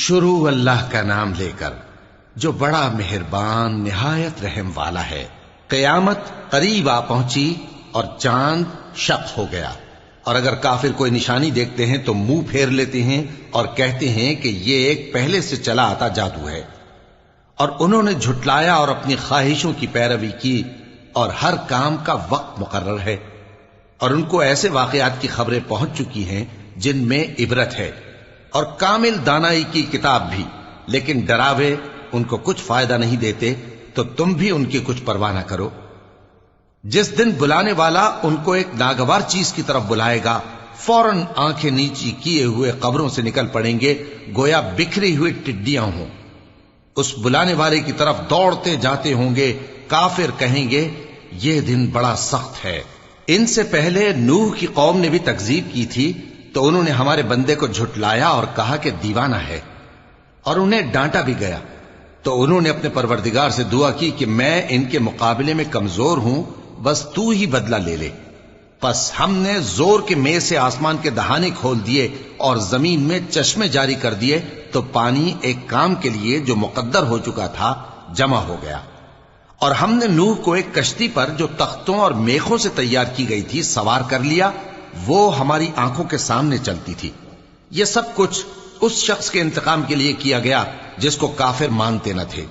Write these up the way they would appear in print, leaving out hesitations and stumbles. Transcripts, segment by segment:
شروع اللہ کا نام لے کر جو بڑا مہربان نہایت رحم والا ہے۔ قیامت قریب آ پہنچی اور چاند شق ہو گیا، اور اگر کافر کوئی نشانی دیکھتے ہیں تو منہ پھیر لیتے ہیں اور کہتے ہیں کہ یہ ایک پہلے سے چلا آتا جادو ہے، اور انہوں نے جھٹلایا اور اپنی خواہشوں کی پیروی کی، اور ہر کام کا وقت مقرر ہے، اور ان کو ایسے واقعات کی خبریں پہنچ چکی ہیں جن میں عبرت ہے، اور کامل دانائی کی کتاب بھی، لیکن ڈراوے ان کو کچھ فائدہ نہیں دیتے، تو تم بھی ان کی کچھ پرواہ نہ کرو۔ جس دن بلانے والا ان کو ایک ناگوار چیز کی طرف بلائے گا، فوراً آنکھیں نیچی کیے ہوئے قبروں سے نکل پڑیں گے گویا بکھری ہوئی ٹڈیاں ہوں۔ اس بلانے والے کی طرف دوڑتے جاتے ہوں گے، کافر کہیں گے یہ دن بڑا سخت ہے۔ ان سے پہلے نوح کی قوم نے بھی تکذیب کی تھی، تو انہوں نے ہمارے بندے کو جھٹلایا اور کہا کہ دیوانہ ہے، اور انہیں ڈانٹا بھی گیا۔ تو انہوں نے اپنے پروردگار سے دعا کی کہ میں ان کے مقابلے میں کمزور ہوں، بس تو ہی بدلہ لے لے۔ پس ہم نے زور کے میں سے آسمان کے دہانے کھول دیے اور زمین میں چشمے جاری کر دیے، تو پانی ایک کام کے لیے جو مقدر ہو چکا تھا جمع ہو گیا۔ اور ہم نے نوح کو ایک کشتی پر جو تختوں اور میخوں سے تیار کی گئی تھی سوار کر لیا، وہ ہماری آنکھوں کے سامنے چلتی تھی۔ یہ سب کچھ اس شخص کے انتقام کے لیے کیا گیا جس کو کافر مانتے نہ تھے،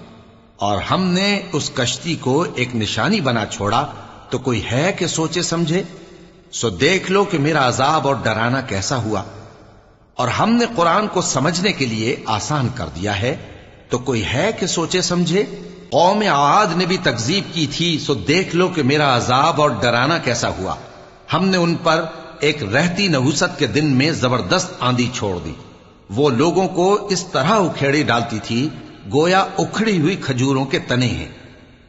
اور ہم نے اس کشتی کو ایک نشانی بنا چھوڑا، تو کوئی ہے کہ سوچے سمجھے؟ سو دیکھ لو کہ میرا عذاب اور ڈرانا کیسا ہوا۔ اور ہم نے قرآن کو سمجھنے کے لیے آسان کر دیا ہے، تو کوئی ہے کہ سوچے سمجھے؟ قوم عاد نے بھی تکذیب کی تھی، سو دیکھ لو کہ میرا عذاب اور ڈرانا کیسا ہوا۔ ہم نے ان پر ایک رہتی نحوست کے دن میں زبردست آندھی چھوڑ دی، وہ لوگوں کو اس طرح اکھیڑی ڈالتی تھی گویا اکھڑی ہوئی کھجوروں کے تنے ہیں۔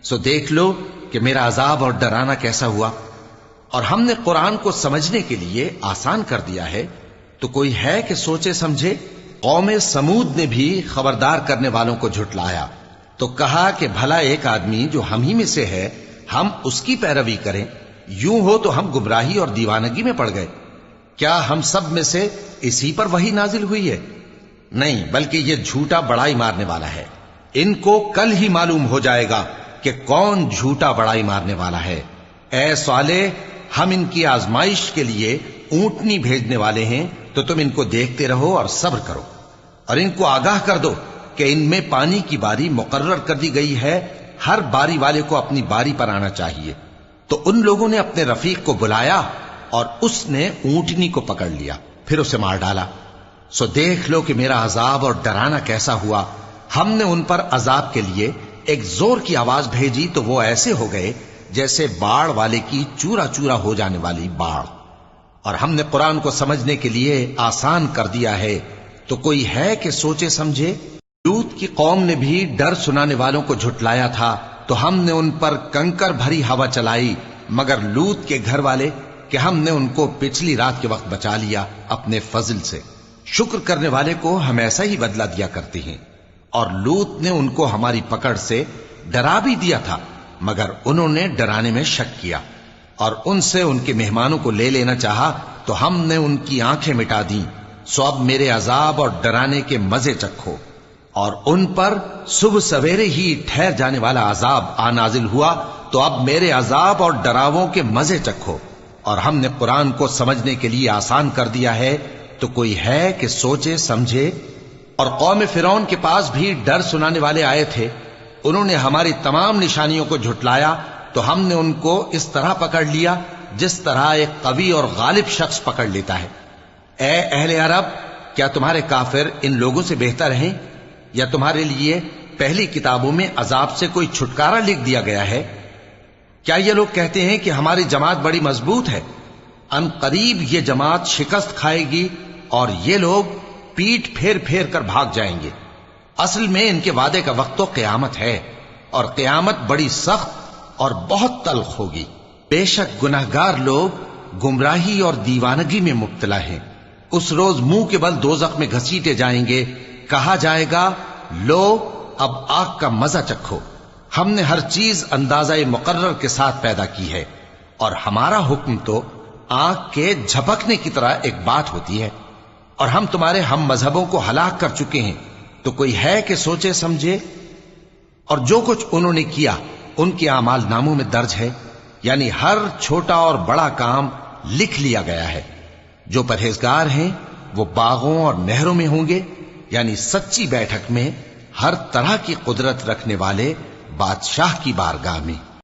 سو دیکھ لو کہ میرا عذاب اور ڈرانا کیسا ہوا۔ اور ہم نے قرآن کو سمجھنے کے لیے آسان کر دیا ہے، تو کوئی ہے کہ سوچے سمجھے؟ قوم سمود نے بھی خبردار کرنے والوں کو جھٹلایا، تو کہا کہ بھلا ایک آدمی جو ہم ہی میں سے ہے، ہم اس کی پیروی کریں؟ یوں ہو تو ہم گمراہی اور دیوانگی میں پڑ گئے۔ کیا ہم سب میں سے اسی پر وحی نازل ہوئی ہے؟ نہیں، بلکہ یہ جھوٹا بڑائی مارنے والا ہے۔ ان کو کل ہی معلوم ہو جائے گا کہ کون جھوٹا بڑائی مارنے والا ہے۔ اے صالح، ہم ان کی آزمائش کے لیے اونٹنی بھیجنے والے ہیں، تو تم ان کو دیکھتے رہو اور صبر کرو، اور ان کو آگاہ کر دو کہ ان میں پانی کی باری مقرر کر دی گئی ہے، ہر باری والے کو اپنی باری پر آنا چاہیے۔ تو ان لوگوں نے اپنے رفیق کو بلایا، اور اس نے اونٹنی کو پکڑ لیا، پھر اسے مار ڈالا۔ سو دیکھ لو کہ میرا عذاب اور ڈرانا کیسا ہوا۔ ہم نے ان پر عذاب کے لیے ایک زور کی آواز بھیجی، تو وہ ایسے ہو گئے جیسے باڑ والے کی چورا چورا ہو جانے والی باڑ۔ اور ہم نے قرآن کو سمجھنے کے لیے آسان کر دیا ہے، تو کوئی ہے کہ سوچے سمجھے؟ لوط کی قوم نے بھی ڈر سنانے والوں کو جھٹلایا تھا، تو ہم نے ان پر کنکر بھری ہوا چلائی، مگر لوط کے گھر والے کہ ہم نے ان کو پچھلی رات کے وقت بچا لیا اپنے فضل سے۔ شکر کرنے والے کو ہم ایسا ہی بدلہ دیا کرتے ہیں۔ اور لوط نے ان کو ہماری پکڑ سے ڈرا بھی دیا تھا، مگر انہوں نے ڈرانے میں شک کیا، اور ان سے ان کے مہمانوں کو لے لینا چاہا، تو ہم نے ان کی آنکھیں مٹا دیں۔ سو اب میرے عذاب اور ڈرانے کے مزے چکھو۔ اور ان پر صبح سویرے ہی ٹھہر جانے والا عذاب آ نازل ہوا، تو اب میرے عذاب اور ڈراووں کے مزے چکھو۔ اور ہم نے قرآن کو سمجھنے کے لیے آسان کر دیا ہے، تو کوئی ہے کہ سوچے سمجھے؟ اور قوم فرعون کے پاس بھی ڈر سنانے والے آئے تھے، انہوں نے ہماری تمام نشانیوں کو جھٹلایا، تو ہم نے ان کو اس طرح پکڑ لیا جس طرح ایک قوی اور غالب شخص پکڑ لیتا ہے۔ اے اہل عرب، کیا تمہارے کافر ان لوگوں سے بہتر ہیں؟ یا تمہارے لیے پہلی کتابوں میں عذاب سے کوئی چھٹکارا لکھ دیا گیا ہے؟ کیا یہ لوگ کہتے ہیں کہ ہماری جماعت بڑی مضبوط ہے؟ ان قریب یہ جماعت شکست کھائے گی، اور یہ لوگ پیٹ پھیر پھیر کر بھاگ جائیں گے۔ اصل میں ان کے وعدے کا وقت تو قیامت ہے، اور قیامت بڑی سخت اور بہت تلخ ہوگی۔ بے شک گناہگار لوگ گمراہی اور دیوانگی میں مبتلا ہیں۔ اس روز منہ کے بل دوزخ میں گھسیٹے جائیں گے، کہا جائے گا لو اب آگ کا مزہ چکھو۔ ہم نے ہر چیز اندازہ مقرر کے ساتھ پیدا کی ہے، اور ہمارا حکم تو آنکھ کے جھپکنے کی طرح ایک بات ہوتی ہے۔ اور ہم تمہارے ہم مذہبوں کو ہلاک کر چکے ہیں، تو کوئی ہے کہ سوچے سمجھے؟ اور جو کچھ انہوں نے کیا ان کے اعمال ناموں میں درج ہے، یعنی ہر چھوٹا اور بڑا کام لکھ لیا گیا ہے۔ جو پرہیزگار ہیں وہ باغوں اور نہروں میں ہوں گے، یعنی سچی بیٹھک میں، ہر طرح کی قدرت رکھنے والے بادشاہ کی بارگاہ میں۔